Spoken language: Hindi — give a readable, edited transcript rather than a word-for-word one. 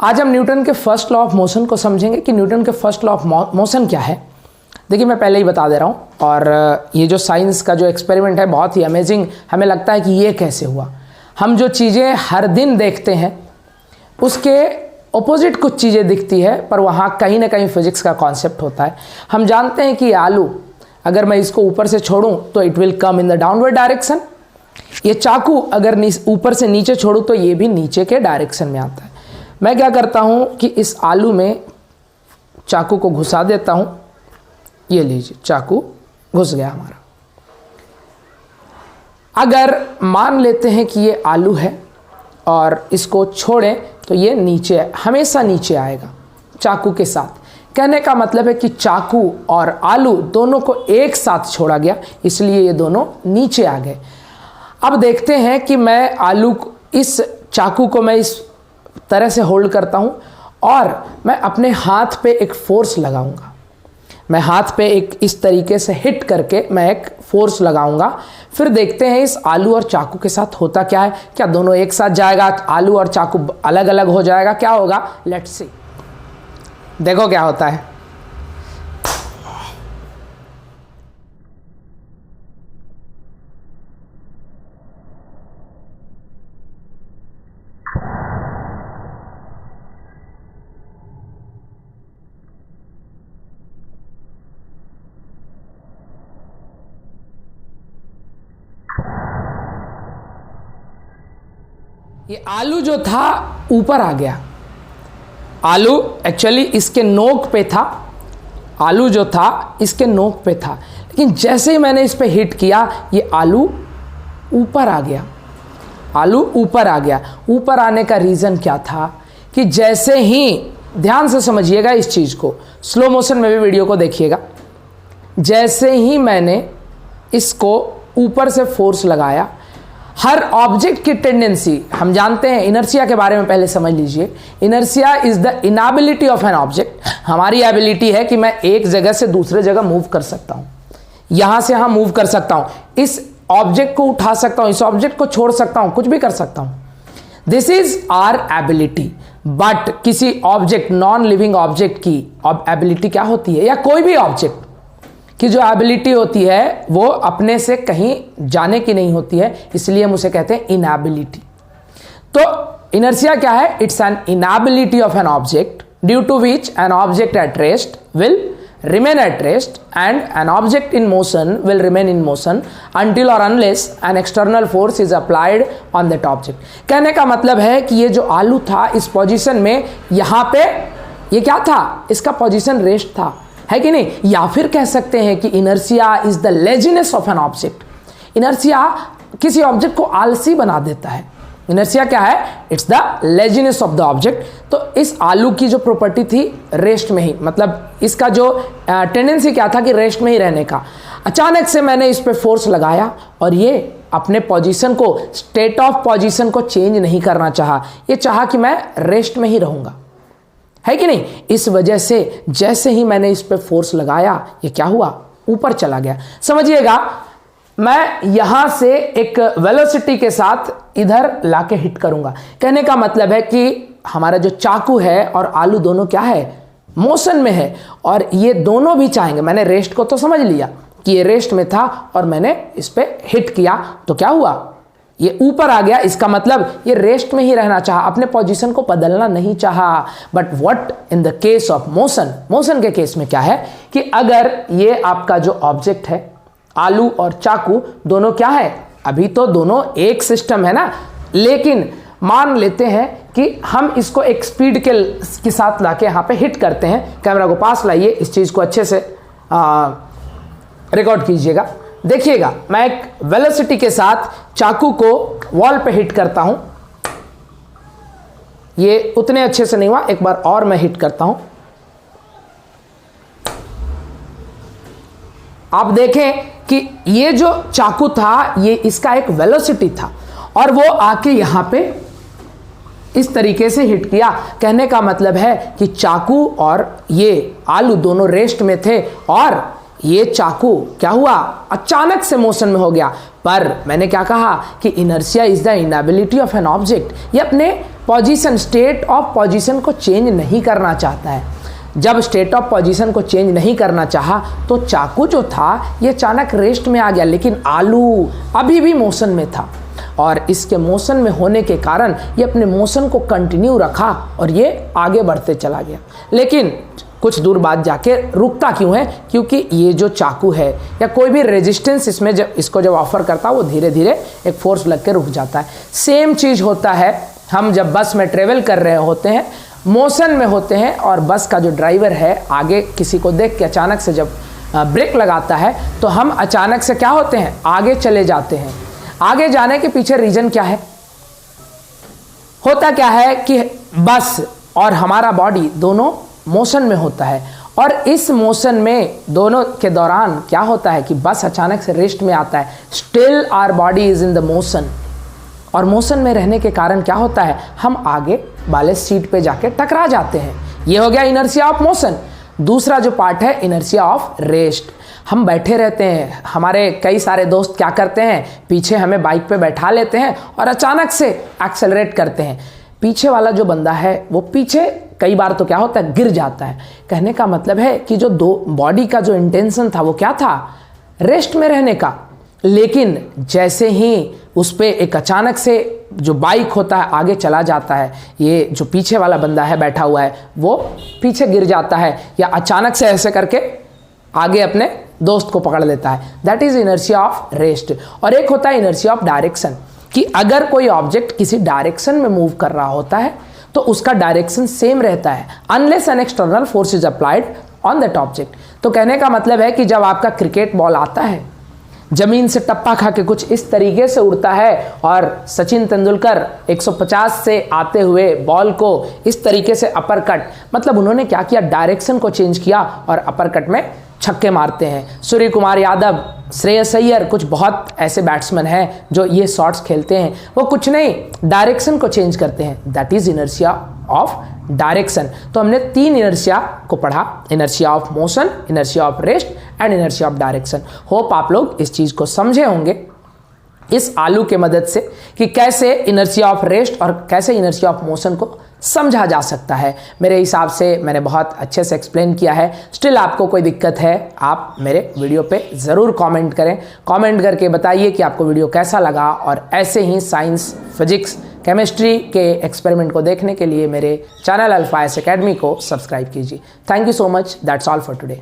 आज हम न्यूटन के फर्स्ट लॉ ऑफ मोशन को समझेंगे कि न्यूटन के फर्स्ट लॉ ऑफ मोशन क्या है। देखिए मैं पहले ही बता दे रहा हूँ, और ये जो साइंस का जो एक्सपेरिमेंट है बहुत ही अमेजिंग, हमें लगता है कि ये कैसे हुआ। हम जो चीज़ें हर दिन देखते हैं उसके ऑपोजिट कुछ चीज़ें दिखती है, पर वहाँ कहीं ना कहीं फिजिक्स का कॉन्सेप्ट होता है। हम जानते हैं कि आलू अगर मैं इसको ऊपर से छोड़ूं तो it will come in the downward direction. ये चाकू अगर ऊपर से नीचे छोड़ूं तो ये भी नीचे के डायरेक्शन में आता है। मैं क्या करता हूं कि इस आलू में चाकू को घुसा देता हूं। ये लीजिए, चाकू घुस गया हमारा। अगर मान लेते हैं कि ये आलू है और इसको छोड़ें तो ये नीचे, हमेशा नीचे आएगा चाकू के साथ। कहने का मतलब है कि चाकू और आलू दोनों को एक साथ छोड़ा गया, इसलिए ये दोनों नीचे आ गए। अब देखते हैं कि मैं आलू, इस चाकू को मैं इस तरह से होल्ड करता हूं और मैं अपने हाथ पे एक फोर्स लगाऊंगा। मैं हाथ पे एक इस तरीके से हिट करके मैं एक फोर्स लगाऊंगा। फिर देखते हैं इस आलू और चाकू के साथ होता क्या है। क्या दोनों एक साथ जाएगा, आलू और चाकू अलग अलग हो जाएगा, क्या होगा? Let's see. देखो क्या होता है। ये आलू जो था ऊपर आ गया। आलू एक्चुअली इसके नोक पे था, आलू जो था इसके नोक पे था, लेकिन जैसे ही मैंने इस पे हिट किया ये आलू ऊपर आ गया। आलू ऊपर आ गया। ऊपर आने का रीज़न क्या था कि जैसे ही, ध्यान से समझिएगा इस चीज़ को, स्लो मोशन में भी वीडियो को देखिएगा। जैसे ही मैंने इसको ऊपर से फोर्स लगाया, हर ऑब्जेक्ट की टेंडेंसी, हम जानते हैं इनर्शिया के बारे में पहले समझ लीजिए। Inertia is the inability of an object. हमारी एबिलिटी है कि मैं एक जगह से दूसरे जगह मूव कर सकता हूं, यहां से यहां मूव कर सकता हूं, इस ऑब्जेक्ट को उठा सकता हूं, इस ऑब्जेक्ट को छोड़ सकता हूं, कुछ भी कर सकता हूं। This is our ability. But किसी ऑब्जेक्ट, नॉन लिविंग ऑब्जेक्ट की एबिलिटी क्या होती है, या कोई भी ऑब्जेक्ट की जो एबिलिटी होती है वो अपने से कहीं जाने की नहीं होती है, इसलिए हम उसे कहते हैं इनएबिलिटी। तो इनर्शिया क्या है? It's an inability of an object due to which an object at rest will remain at rest and an object in motion will remain in motion until or unless an external force is applied on that object। कहने का मतलब है कि ये जो आलू था इस पोजीशन में, यहां पे ये क्या था? इसका पोजीशन रेस्ट था, है कि नहीं? या फिर कह सकते हैं कि inertia is the laziness of an object. Inertia किसी ऑब्जेक्ट को आलसी बना देता है। इनर्शिया क्या है? It's the laziness of the object. तो इस आलू की जो प्रॉपर्टी थी रेस्ट में ही, मतलब इसका जो टेंडेंसी क्या था कि रेस्ट में ही रहने का। अचानक से मैंने इस पे फोर्स लगाया और ये अपने पोजीशन को, स्टेट ऑफ पोजीशन को चेंज नहीं करना चाहा। ये चाहा कि मैं रेस्ट में ही रहूंगा, है कि नहीं? इस वजह से जैसे ही मैंने इस पे फोर्स लगाया ये क्या हुआ? ऊपर चला गया। समझिएगा, मैं यहां से एक वेलोसिटी के साथ इधर लाके हिट करूंगा। कहने का मतलब है कि हमारा जो चाकू है और आलू दोनों क्या है? मोशन में है, और ये दोनों भी चाहेंगे। मैंने रेस्ट को तो समझ लिया कि ये रेस्ट में था और मैंने इस पे हिट किया तो क्या हुआ? ये ऊपर आ गया। इसका मतलब ये रेस्ट में ही रहना चाहा, अपने पोजीशन को बदलना नहीं चाहा। But what in the case of motion, motion के केस में क्या है कि अगर ये आपका जो ऑब्जेक्ट है, आलू और चाकू दोनों क्या है? अभी तो दोनों एक सिस्टम है ना, लेकिन मान लेते हैं कि हम इसको एक स्पीड के साथ लाके यहाँ पे हिट करते हैं। कैमरा को पास लाइए, इस चीज को अच्छे से रिकॉर्ड कीजिएगा। देखिएगा, मैं एक वेलोसिटी के साथ चाकू को वॉल पे हिट करता हूं। ये उतने अच्छे से नहीं हुआ, एक बार और मैं हिट करता हूं। आप देखें कि ये जो चाकू था ये इसका एक वेलोसिटी था और वो आके यहां पे इस तरीके से हिट किया। कहने का मतलब है कि चाकू और ये आलू दोनों रेस्ट में थे और ये चाकू क्या हुआ? अचानक से मोशन में हो गया। पर मैंने क्या कहा कि inertia is the inability of an object. ये अपने पोजीशन, स्टेट ऑफ पोजीशन को चेंज नहीं करना चाहता है। जब स्टेट ऑफ पोजीशन को चेंज नहीं करना चाहा तो चाकू जो था ये अचानक रेस्ट में आ गया, लेकिन आलू अभी भी मोशन में था और इसके मोशन में होने के कारण ये अपने मोशन को कंटिन्यू रखा और ये आगे बढ़ते चला गया। लेकिन कुछ दूर बाद जाके रुकता क्यों है? क्योंकि ये जो चाकू है या कोई भी रेजिस्टेंस इसमें जब ऑफर करता है वो धीरे धीरे एक फोर्स लग के रुक जाता है। सेम चीज़ होता है हम जब बस में ट्रेवल कर रहे होते हैं, मोशन में होते हैं और बस का जो ड्राइवर है आगे किसी को देख के अचानक से जब ब्रेक लगाता है तो हम अचानक से क्या होते हैं, आगे चले जाते हैं। आगे जाने के पीछे रीजन क्या है? होता क्या है कि बस और हमारा बॉडी दोनों मोशन में होता है और इस मोशन में दोनों के दौरान क्या होता है कि बस अचानक से रेस्ट में आता है। Still our body is in the motion और मोशन में रहने के कारण क्या होता है, हम आगे वाले सीट पे जाके टकरा जाते हैं। ये हो गया इनर्शिया ऑफ मोशन। दूसरा जो पार्ट है इनर्शिया ऑफ रेस्ट। हम बैठे रहते हैं, हमारे कई सारे दोस्त क्या करते हैं, पीछे हमें बाइक पे बैठा लेते हैं और अचानक से एक्सेलरेट करते हैं। पीछे वाला जो बंदा है वो पीछे कई बार तो क्या होता है, गिर जाता है। कहने का मतलब है कि जो दो बॉडी का जो इंटेंशन था वो क्या था, रेस्ट में रहने का। लेकिन जैसे ही उस पर एक अचानक से जो बाइक होता है आगे चला जाता है, ये जो पीछे वाला बंदा है बैठा हुआ है वो पीछे गिर जाता है या अचानक से ऐसे करके आगे अपने दोस्त को पकड़ लेता है। That is inertia of rest. और एक होता है इनर्शिया ऑफ डायरेक्शन, कि अगर कोई ऑब्जेक्ट किसी डायरेक्शन में मूव कर रहा होता है तो उसका डायरेक्शन सेम रहता है unless an external force is applied on that object. तो कहने का मतलब है कि जब आपका क्रिकेट बॉल आता है, जमीन से टप्पा खा के कुछ इस तरीके से उड़ता है और सचिन तेंदुलकर 150 से आते हुए बॉल को इस तरीके से अपर कट, मतलब उन्होंने क्या किया, डायरेक्शन को चेंज किया और अपर कट में छक्के मारते हैं। सूर्य कुमार यादव, श्रेयस अय्यर, कुछ बहुत ऐसे बैट्समैन हैं जो ये शॉट्स खेलते हैं, वो कुछ नहीं डायरेक्शन को चेंज करते हैं। That is inertia of direction. तो हमने 3 इनर्शिया को पढ़ा, inertia of motion, inertia of rest and inertia of direction. Hope आप लोग इस चीज को समझे होंगे इस आलू के मदद से कि कैसे इनर्शिया ऑफ रेस्ट और कैसे इनर्शिया ऑफ मोशन को समझा जा सकता है। मेरे हिसाब से मैंने बहुत अच्छे से एक्सप्लेन किया है। स्टिल आपको कोई दिक्कत है, आप मेरे वीडियो पे ज़रूर कमेंट करें। कमेंट करके बताइए कि आपको वीडियो कैसा लगा और ऐसे ही साइंस, फिजिक्स, केमिस्ट्री के एक्सपेरिमेंट को देखने के लिए मेरे चैनल अल्फाएस एकेडमी को सब्सक्राइब कीजिए। Thank you so much. That's all for today.